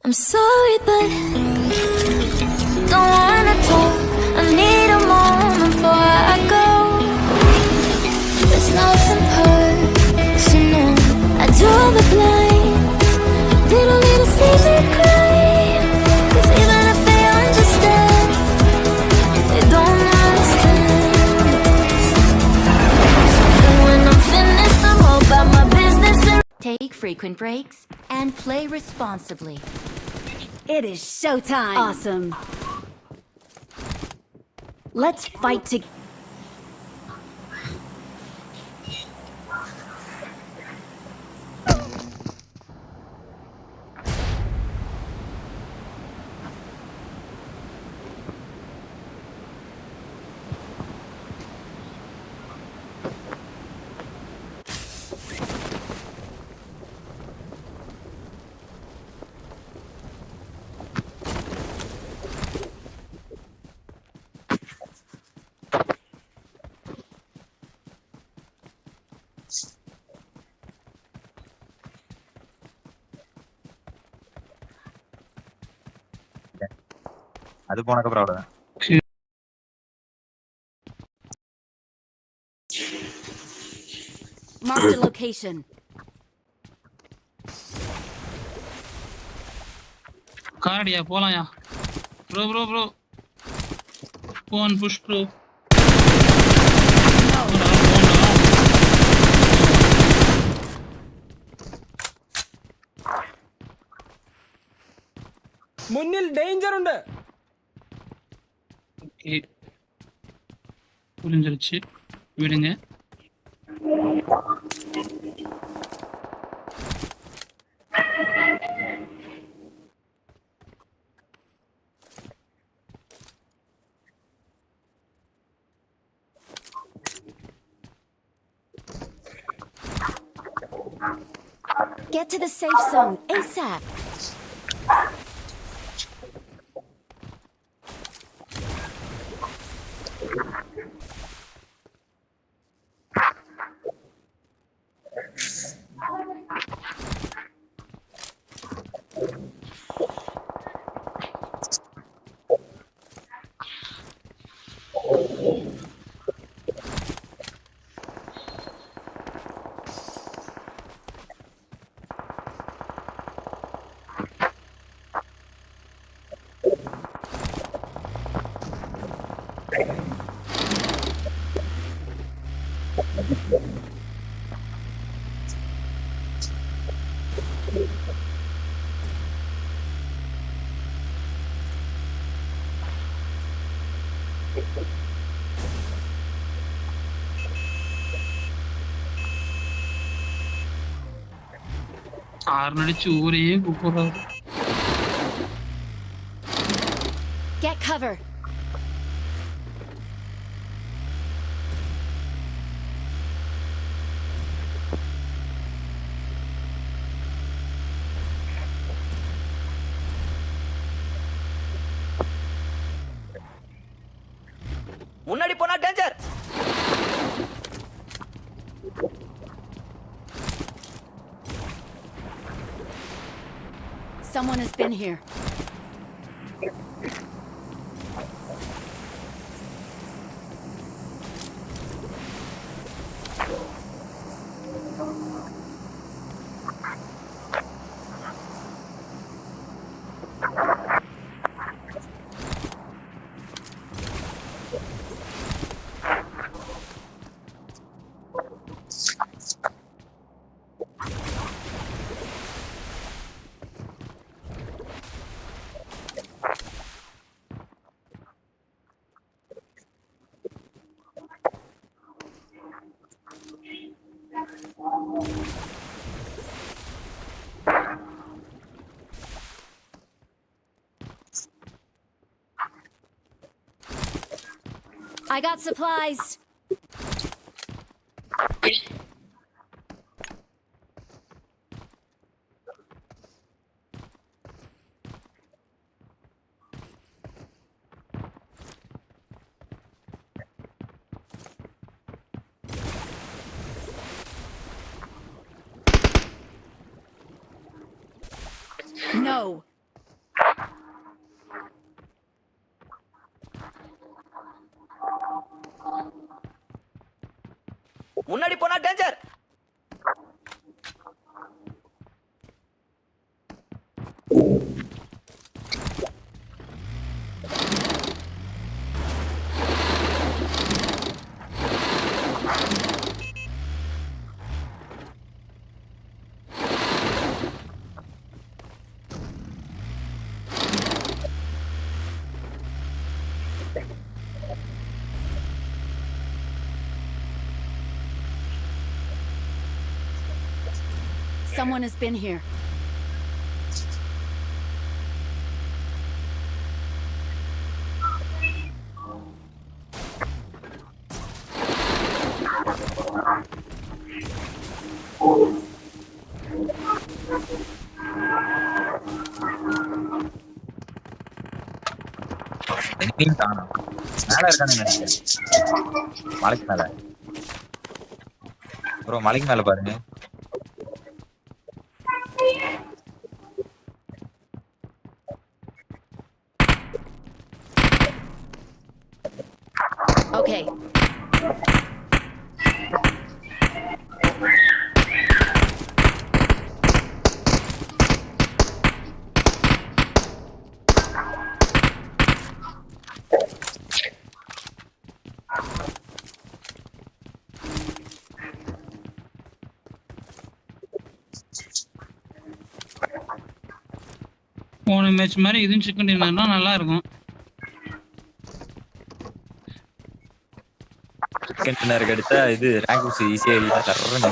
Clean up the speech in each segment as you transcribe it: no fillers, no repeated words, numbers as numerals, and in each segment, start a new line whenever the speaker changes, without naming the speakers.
I'm sorry, but don't wanna talk. I need a moment before I go. It's nothing personal. I draw the blinds. They don't need to see me cry. 'Cause even if they understand, they don't understand. So then when I'm finished, I'm all about my business and
Take frequent breaks and play responsibly.
It is showtime. Awesome. Let's fight to.
அது போனக்கப்புறம் அவ்வளவுதான்.
Marked a location.
காரடியா போலாம்யா. Bro phone push bro.
മുന്നിൽ danger ഉണ്ട്.
Okay புரிஞ்சிருச்சு, விடுங்க.
Get to the safe zone ASAP.
ஆறுனடிச்சு ஊரையே கூப்பிடுறாரு.
Get cover.
முன்னாடி போனா danger.
Someone has been here. I got supplies. No.
முன்னாடி போனா danger.
Someone has been here.
எங்கேயும் காணோம். மேல இருக்கானு நினைக்கிறேன். மலைக்கு மேல ப்ரோ, மலைக்கு மேல பாருங்க.
Okay.
போன மேட்ச் மாதிரி இதுவும் சிக்கன் டின்னர்னா நல்லா இருக்கும்.
சிக்கன் டின்னருக்கு எடுத்தா இது ரேங்க் புஷ் ஈஸியா இல்ல தர்றேன்.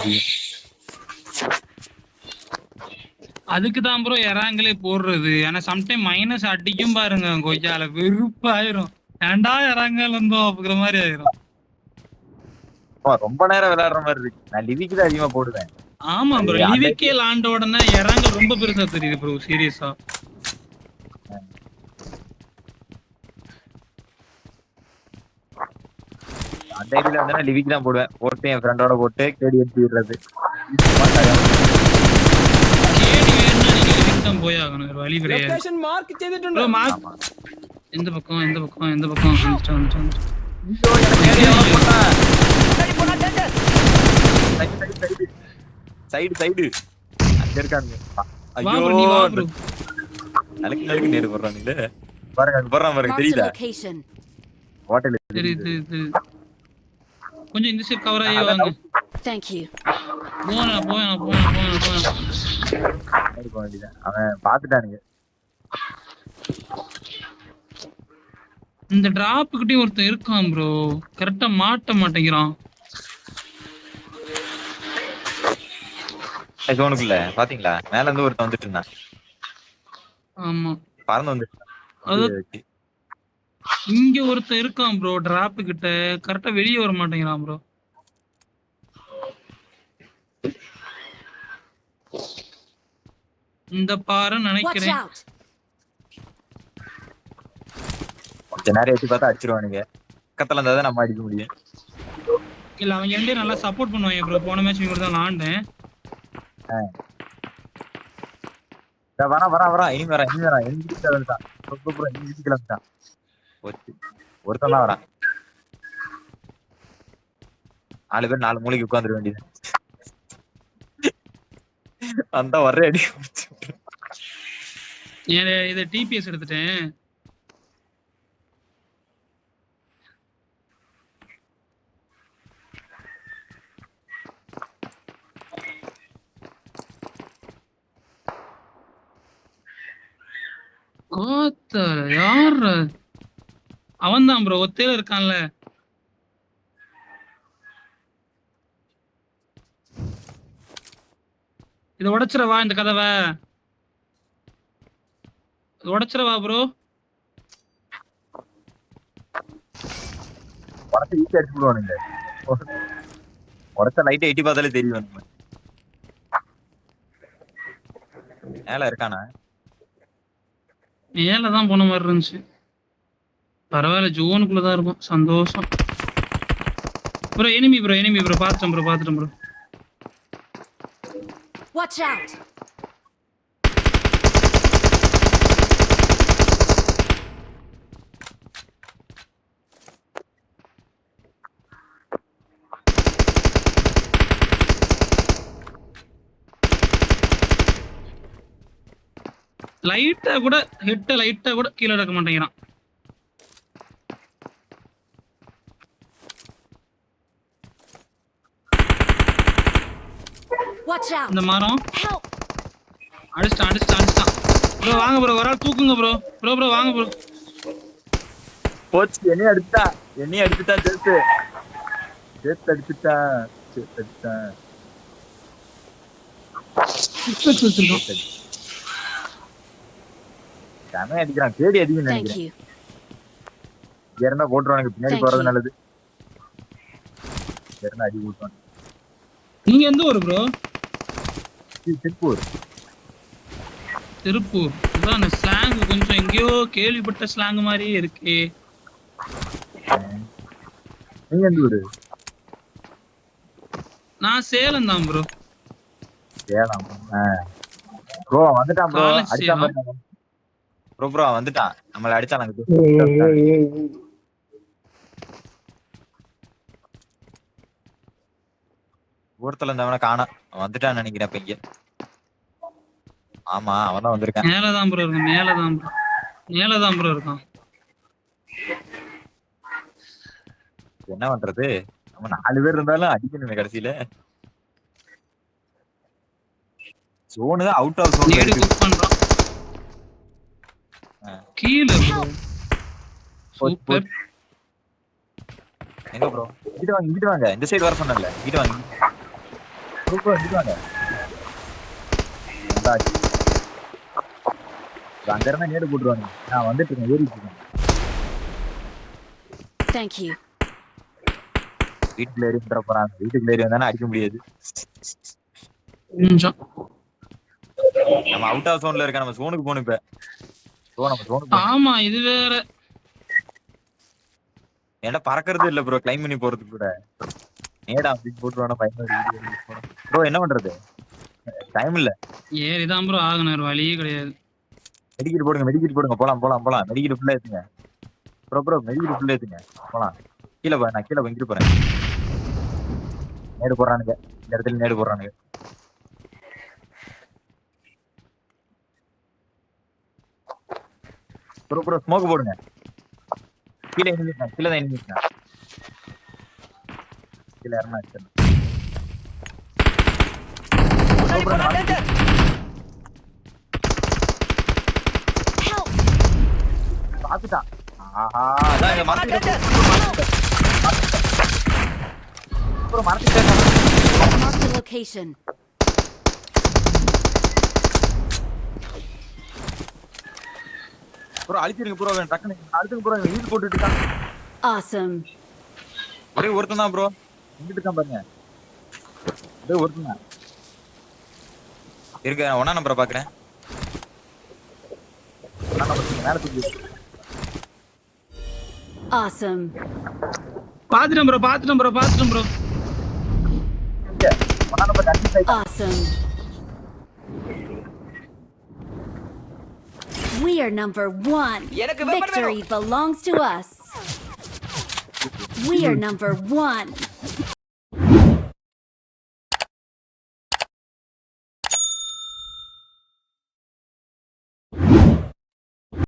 அதுக்கு தான் ப்ரோ இறாங்களே போடுறது. ஆனா சம்டைம் மைனஸ் அடிக்கும் பாருங்க, கொய்யால வெறுப்பாயிரும். ஏன்டா இறாங்கல் இருந்தோம் அப்படிங்கிற மாதிரி ஆயிரும்.
ரொம்ப நேரம் விளையாடுற மாதிரி இருக்கு. நான் லிவிக்கு தான் அதிகமா போடுவேன்.
ஆமா ப்ரோ, லிவிக்கே லாண்ட உடனே இறாங்கல் ரொம்ப பெருசா தெரியுது ப்ரோ, சீரியஸா.
அந்த ஐடியில வந்து நான் லிவிக்கு தான் போடுவேன். போட்டு என் ஃப்ரெண்டோட போட்டு கேடி எடுத்து விடுறது.
கேடி வேணும்னா நீங்க லிவிக் தான் போய் ஆகணும், வேற வழி கிடையாது.
லொகேஷன் மார்க் ചെയ്തിട്ടുണ്ട്.
ப்ரோ மார்க் எந்த பக்கம் எந்த பக்கம் எந்த பக்கம் வந்துட்டு
முன்னாடி போனா டேஞ்சர்.
சைடு சைடு அங்க இருக்காங்க.
வா
ஐயோ
ப்ரோ, நீ வா ப்ரோ.
நலக்கு நேரு போறான். இல்ல பாருங்க, அங்க போறான் பாருங்க,
Marked a
தெரியுதா?
location.
ஹோட்டல்
தெரியுது. கொஞ்சம் இந்த சைடு கவர் ஆகி வாங்க.
Thank you.
போனா
அவன் பாத்துட்டானுங்க.
இந்த டிராப் கிட்டே ஒருத்தன் இருக்கான் ப்ரோ, கரெக்டா மாட்ட மாட்டேங்கிறான்.
ஜோனுக்குள்ள பாத்தீங்களா? மேல இருந்து ஒருத்தன் வந்துட்டு இருந்தான்.
ஆமா
பறந்து வந்து
இங்க ஒருத்தன் இருக்கான் ப்ரோ, டிராப் கிட்ட கரெக்டா வெளியே வர மாட்டேங்கிறான் ப்ரோ. இந்த பாரு
Watch
நினைக்கிறேன்.
out.
கொஞ்ச நேரம் எட்டி பார்த்தா அடிச்சிருவானுங்க. பக்கத்துல இருந்தா தான் நம்ம அடிக்க முடியும்.
இல்ல அவங்க ரெண்டே நல்லா சப்போர்ட் பண்ணுவாங்க ப்ரோ. போன மேட்ச் இவங்க தான் விளாண்டேன்.
வரா இனி வரா எங்க வந்துட்டான். ஒருத்தன் தான் வரான். 4 பேர் 4 மூலைக்கு உட்காந்துட வேண்டியது. அந்த வர்ற அடி
இதை டிபிஎஸ் எடுத்துட்டேன். யார் அவன் தான் ப்ரோ, ஒத்தையில இருக்கான்ல. இதை உடைச்சிடவா இந்த கதவை? உடைச்சிடவா ப்ரோ?
உடச்ச லைட்டை எட்டி பார்த்தாலே தெரியும். மேல இருக்கானா?
மேலதான் போன மாதிரி இருந்துச்சு. பரவாயில்ல, ஜோனுக்குள்ளதான் இருக்கும். சந்தோஷம் ப்ரோ. எனிமி ப்ரோ பாத்துட்டேன் ப்ரோ.
Watch out.
லைட்டா கூட ஹெட்ட லைட்டா கூட கீழே எடுக்க மாட்டேங்கிறான்.
Watch out!
இந்த மரம்
Help!
அடிச்சிட்டான். ப்ரோ வாங்க ப்ரோ, ஒரு ஆள் தூக்குங்க ப்ரோ. ப்ரோ வாங்க ப்ரோ.
போச்சு, என்னையும் அடிச்சுட்டா சேர்த்து அடிச்சுட்டா.
வச்சிருக்கோம்.
செமையா அடிக்கிறான், தேடி அதிகம்
Thank
நினைக்கிறேன்.
you.
இங்க இருந்தா போட்டுருவானுங்க, பின்னாடி
Thank
போறது
you.
நல்லது. இங்க இருந்தா அடி போட்டுவான்.
நீங்க எந்த ஊர் ப்ரோ?
திருப்பூர்.
திருப்பூர். அதான் அந்த ஸ்லாங் கொஞ்சம் எங்கேயோ கேள்விப்பட்ட ஸ்லாங் மாதிரியே இருக்கே.
நீங்க எந்த ஊரு?
நான் சேலம் தான் ப்ரோ.
சேலம். ப்ரோ வந்துட்டான் ப்ரோ,
College
அடிச்சான்
சேலம்.
பாருங்க. ப்ரோ வந்துட்டான், நம்மள அடிச்சான். நாங்க ஊர்த்துல இருந்தவன காணா, வந்துட்டான்னு நினைக்கிறேன் இப்ப இங்க. ஆமா, அவன்தான் வந்திருக்கான்.
மேலதான் ப்ரோ இருக்கான். மேலதான் ப்ரோ இருக்கான்.
என்ன பண்றது, நம்ம 4 பேர் இருந்தாலும் அடிக்கணுமே கடைசியில. ஜோனு அவுட் ஆஃப் ஜோன்
நேடு குக் பண்றான். கீழ ப்ரோ. சூப்பர்.
எங்க ப்ரோ? இங்கிட்டு வாங்க, இந்த சைடு வர சொன்னல. இங்கிட்டு வாங்க ப்ரோ, இங்கிட்டு வாங்க. அங்க இருந்தா நேடு போட்டுருவாங்க. நான் வந்துட்டு இருக்கேன், ஏறிட்டு இருக்கேன்.
Thank you.
வீட்டுக்குள்ள ஏறிட்டு போறாங்க. வீட்டுக்குள்ள ஏறி வந்தானே அடிக்க முடியாது.
நிமிஷம்.
நம்ம அவுட் ஆஃப் ஜோன்ல இருக்க, நம்ம ஜோனுக்கு போகணும் இப்ப. நம்ம ஜோனுக்கு
ஆமா, இது வேற.
ஏன்டா பறக்கிறது இல்ல ப்ரோ, கிளைம் பண்ணி போறதுக்கு கூட. நேடா அப்படி போட்டுருவானா பயமா. ப்ரோ என்ன பண்றது, டைம் இல்ல.
ஏறிதான் ப்ரோ ஆகணும், வழியே கிடையாது.
மெடிக்கெட் போடுங்க. போலாம். மெடிக்கெட் ஃபுல்லா ஏத்துங்க ப்ரோ. மெடிக்கெட் ஃபுல்லா ஏத்துங்க, போலாம். கீழே போய் நான் கீழே இங்கிட்டு போறேன். நேடு போடுறானுங்க, இந்த இடத்துல நேடு போடுறானுங்க. ப்ரோ ஸ்மோக் போடுங்க. கீழே இறங்கிட்டேன், கீழே இறங்கினா
முன்னாடி போனா டேஞ்சர்.
Help!
பாத்துட்டான். ஆஹா, அதான் இங்க
போனா டேஞ்சர்.
மரத்துக்கிட்ட
Mark the location.
ப்ரோ அழிச்சிருங்க ப்ரோ, டக்குனு அடுத்துங்க ப்ரோ. ஈடு போட்டுட்டு இருக்கான்.
Awesome.
ஒரே ஒருத்தன் தான் ப்ரோ, இங்கிட்டு இருக்கான் பாருங்க. ஒரே ஒருத்தன் தான் இருக்க. 1 நம்பரை பாக்குறேன். 1 நம்பர் மேல தூக்கி.
Awesome.
பாத்துட்டேன் ப்ரோ.
1 நம்பர் அடிச்சு side.
Awesome. We are number 1.
எனக்கு weapon
Victory belongs to us. We are number 1.